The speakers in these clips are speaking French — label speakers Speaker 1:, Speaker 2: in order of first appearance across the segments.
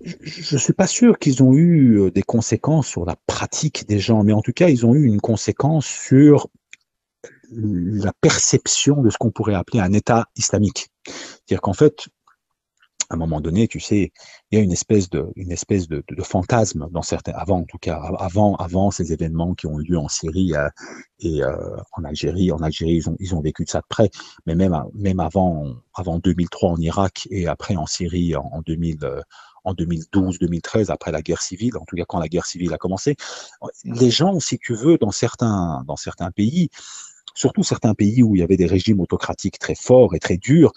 Speaker 1: Je suis pas sûr qu'ils ont eu des conséquences sur la pratique des gens, mais en tout cas, ils ont eu une conséquence sur la perception de ce qu'on pourrait appeler un État islamique. C'est-à-dire qu'en fait, à un moment donné, tu sais, il y a une espèce de fantasme dans certains, avant en tout cas, avant ces événements qui ont eu lieu en Syrie et en Algérie. En Algérie, ils ont vécu de ça de près, mais même avant 2003 en Irak et après en Syrie en 2000. En 2012-2013, après la guerre civile, en tout cas quand la guerre civile a commencé, les gens, si tu veux, dans certains pays, surtout certains pays où il y avait des régimes autocratiques très forts et très durs,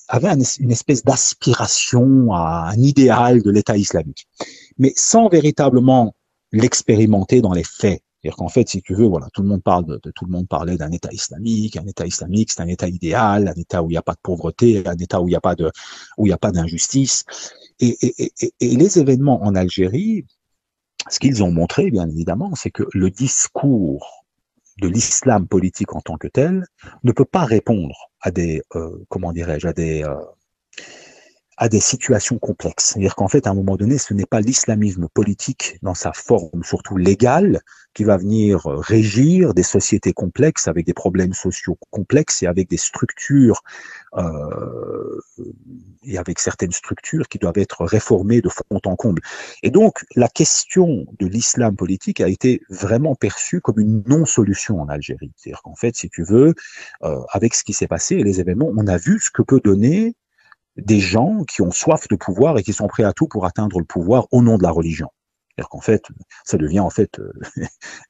Speaker 1: avait une espèce d'aspiration à un idéal de l'État islamique, mais sans véritablement l'expérimenter dans les faits. C'est-à-dire qu'en fait, si tu veux, voilà, tout le monde tout le monde parlait d'un État islamique. Un État islamique, c'est un État idéal, un État où il n'y a pas de pauvreté, un État où il n'y a pas d'injustice. Et les événements en Algérie, ce qu'ils ont montré, bien évidemment, c'est que le discours de l'islam politique en tant que tel ne peut pas répondre à des, comment dirais-je, à des situations complexes. C'est-à-dire qu'en fait, à un moment donné, ce n'est pas l'islamisme politique dans sa forme, surtout légale, qui va venir régir des sociétés complexes avec des problèmes sociaux complexes et euh, avec certaines structures qui doivent être réformées de fond en comble. Et donc, la question de l'islam politique a été vraiment perçue comme une non-solution en Algérie. C'est-à-dire qu'en fait, si tu veux, avec ce qui s'est passé et les événements, on a vu ce que peut donner des gens qui ont soif de pouvoir et qui sont prêts à tout pour atteindre le pouvoir au nom de la religion. C'est-à-dire qu'en fait, ça devient en fait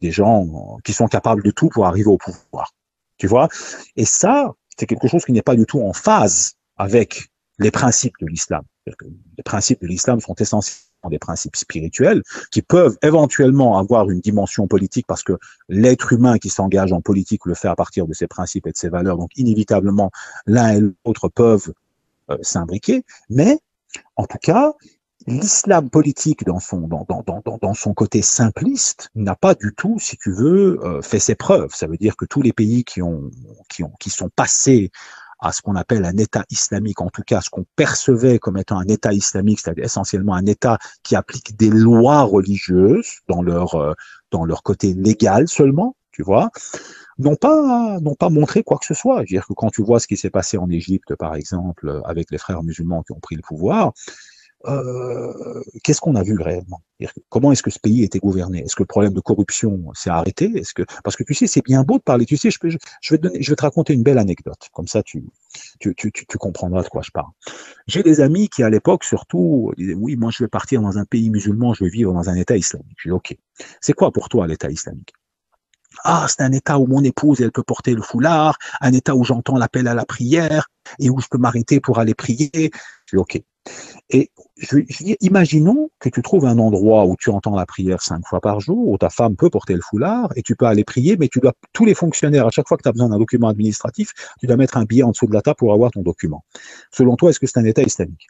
Speaker 1: des gens qui sont capables de tout pour arriver au pouvoir. Tu vois? Et ça, c'est quelque chose qui n'est pas du tout en phase avec les principes de l'islam. Les principes de l'islam sont essentiellement des principes spirituels qui peuvent éventuellement avoir une dimension politique parce que l'être humain qui s'engage en politique le fait à partir de ses principes et de ses valeurs. Donc, inévitablement, l'un et l'autre peuvent s'imbriquer, mais en tout cas, l'islam politique dans son côté simpliste n'a pas du tout, si tu veux, fait ses preuves. Ça veut dire que tous les pays qui sont passés à ce qu'on appelle un État islamique, en tout cas ce qu'on percevait comme étant un État islamique, c'est-à-dire essentiellement un État qui applique des lois religieuses dans leur côté légal seulement, tu vois, n'ont pas montré quoi que ce soit. Je veux dire que quand tu vois ce qui s'est passé en Égypte, par exemple, avec les frères musulmans qui ont pris le pouvoir, qu'est-ce qu'on a vu réellement? Comment est-ce que ce pays était gouverné? Est-ce que le problème de corruption s'est arrêté? Parce que tu sais, c'est bien beau de parler. Tu sais, je vais te raconter une belle anecdote. Comme ça, tu comprendras de quoi je parle. J'ai des amis qui, à l'époque, surtout, disaient, oui, moi, je vais partir dans un pays musulman, je vais vivre dans un État islamique. Je dis, OK. C'est quoi pour toi l'État islamique? Ah, c'est un état où mon épouse, elle peut porter le foulard, un état où j'entends l'appel à la prière et où je peux m'arrêter pour aller prier. Je dis, OK. Et je dis, imaginons que tu trouves un endroit où tu entends la prière 5 fois par jour, où ta femme peut porter le foulard et tu peux aller prier, mais tu dois, tous les fonctionnaires, à chaque fois que tu as besoin d'un document administratif, tu dois mettre un billet en dessous de la table pour avoir ton document. Selon toi, est-ce que c'est un état islamique?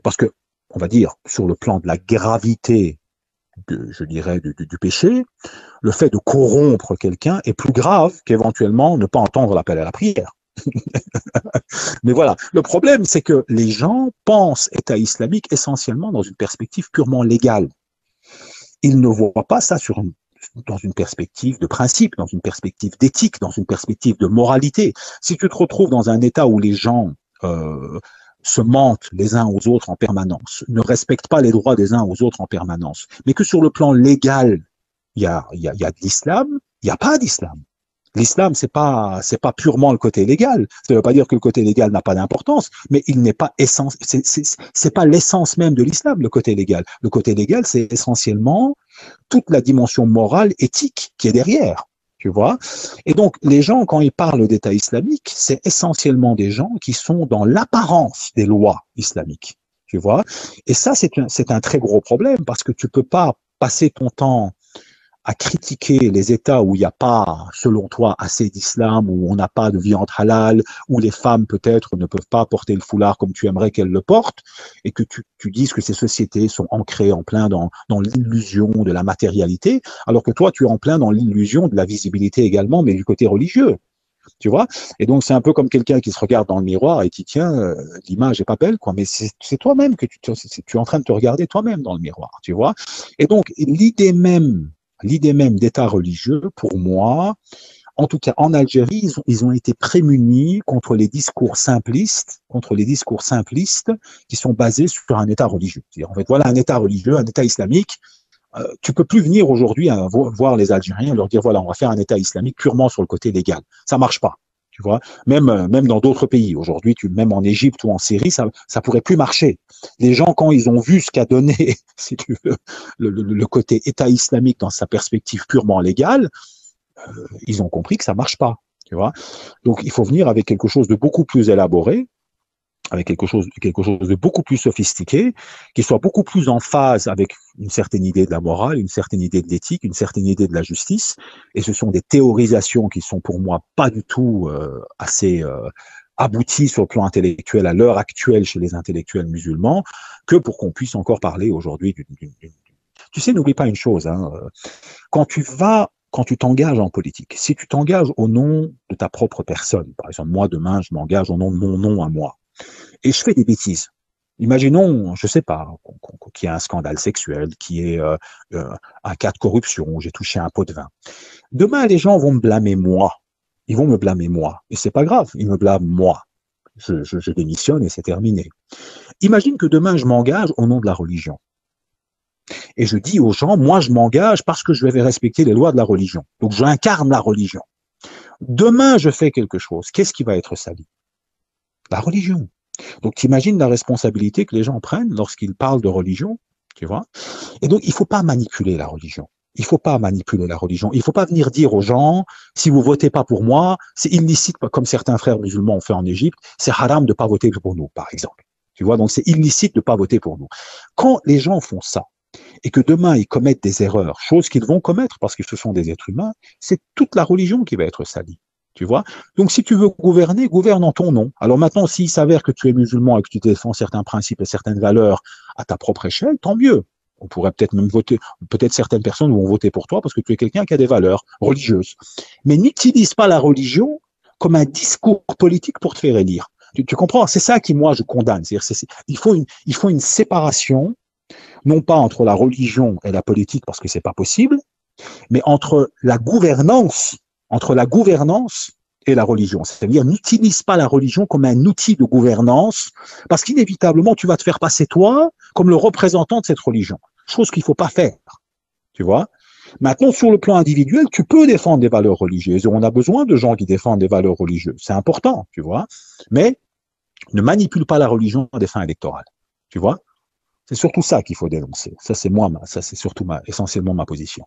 Speaker 1: Parce que, on va dire, sur le plan de la gravité je dirais, du péché, le fait de corrompre quelqu'un est plus grave qu'éventuellement ne pas entendre l'appel à la prière. Mais voilà, le problème, c'est que les gens pensent État islamique essentiellement dans une perspective purement légale. Ils ne voient pas ça dans une perspective de principe, dans une perspective d'éthique, dans une perspective de moralité. Si tu te retrouves dans un État où les gens se mentent les uns aux autres en permanence, ne respectent pas les droits des uns aux autres en permanence, mais que sur le plan légal, il y a de l'islam, il n'y a pas d'islam. L'islam, c'est pas purement le côté légal. Ça ne veut pas dire que le côté légal n'a pas d'importance, mais il n'est pas c'est pas l'essence même de l'islam, le côté légal. Le côté légal, c'est essentiellement toute la dimension morale, éthique qui est derrière. Tu vois? Et donc, les gens, quand ils parlent d'État islamique, c'est essentiellement des gens qui sont dans l'apparence des lois islamiques. Tu vois? Et ça, c'est un très gros problème parce que tu peux pas passer ton temps à critiquer les États où il n'y a pas, selon toi, assez d'islam, où on n'a pas de viande halal, où les femmes peut-être ne peuvent pas porter le foulard comme tu aimerais qu'elles le portent, et que tu dises que ces sociétés sont ancrées en plein dans l'illusion de la matérialité, alors que toi, tu es en plein dans l'illusion de la visibilité également, mais du côté religieux. tu vois. Et donc, c'est un peu comme quelqu'un qui se regarde dans le miroir et qui dit, tiens, l'image est pas belle, quoi. Mais c'est toi-même que tu es en train de te regarder toi-même dans le miroir, tu vois. Et donc, l'idée même d'État religieux, pour moi, en tout cas en Algérie, ils ont été prémunis contre les discours simplistes qui sont basés sur un État religieux. C'est-à-dire, en fait, voilà un État religieux, un État islamique. Tu peux plus venir aujourd'hui voir les Algériens et leur dire voilà, on va faire un État islamique purement sur le côté légal. Ça marche pas. Tu vois, même dans d'autres pays aujourd'hui, même en Égypte ou en Syrie, ça pourrait plus marcher. Les gens, quand ils ont vu ce qu'a donné, si tu veux, le côté État islamique dans sa perspective purement légale, ils ont compris que ça marche pas. Tu vois, donc il faut venir avec quelque chose de beaucoup plus élaboré, avec quelque chose de beaucoup plus sophistiqué, qui soit beaucoup plus en phase avec une certaine idée de la morale, une certaine idée de l'éthique, une certaine idée de la justice. Et ce sont des théorisations qui sont pour moi pas du tout assez abouties sur le plan intellectuel à l'heure actuelle chez les intellectuels musulmans, que pour qu'on puisse encore parler aujourd'hui Tu sais, n'oublie pas une chose, hein, quand tu t'engages en politique, si tu t'engages au nom de ta propre personne, par exemple, moi demain, je m'engage au nom de mon nom à moi, et je fais des bêtises. Imaginons, je sais pas, qu'il y ait un scandale sexuel, qu'il y ait un cas de corruption, où j'ai touché un pot de vin. Demain, les gens vont me blâmer moi. Ils vont me blâmer moi. Et c'est pas grave, ils me blâment moi. Je démissionne et c'est terminé. Imagine que demain, je m'engage au nom de la religion. Et je dis aux gens, moi, je m'engage parce que je vais respecter les lois de la religion. Donc, j'incarne la religion. Demain, je fais quelque chose. Qu'est-ce qui va être sali? La religion. Donc, tu imagines la responsabilité que les gens prennent lorsqu'ils parlent de religion, tu vois. Et donc, il ne faut pas manipuler la religion. Il ne faut pas manipuler la religion. Il ne faut pas venir dire aux gens, si vous votez pas pour moi, c'est illicite, comme certains frères musulmans ont fait en Égypte, c'est haram de ne pas voter pour nous, par exemple. Tu vois, donc c'est illicite de ne pas voter pour nous. Quand les gens font ça, et que demain ils commettent des erreurs, choses qu'ils vont commettre parce que ce sont des êtres humains, c'est toute la religion qui va être salie. Tu vois? Donc, si tu veux gouverner, gouverne en ton nom. Alors maintenant, s'il s'avère que tu es musulman et que tu défends certains principes et certaines valeurs à ta propre échelle, tant mieux. On pourrait peut-être même voter, peut-être certaines personnes vont voter pour toi parce que tu es quelqu'un qui a des valeurs religieuses. Mais n'utilise pas la religion comme un discours politique pour te faire élire. Tu comprends? C'est ça qui, moi, je condamne. C'est-à-dire, il faut une séparation, non pas entre la religion et la politique parce que c'est pas possible, mais entre la gouvernance et la religion. C'est-à-dire, n'utilise pas la religion comme un outil de gouvernance, parce qu'inévitablement, tu vas te faire passer toi comme le représentant de cette religion. Chose qu'il ne faut pas faire. Tu vois? Maintenant, sur le plan individuel, tu peux défendre des valeurs religieuses. Et on a besoin de gens qui défendent des valeurs religieuses. C'est important, tu vois? Mais ne manipule pas la religion à des fins électorales. Tu vois? C'est surtout ça qu'il faut dénoncer. Ça, c'est surtout essentiellement ma position.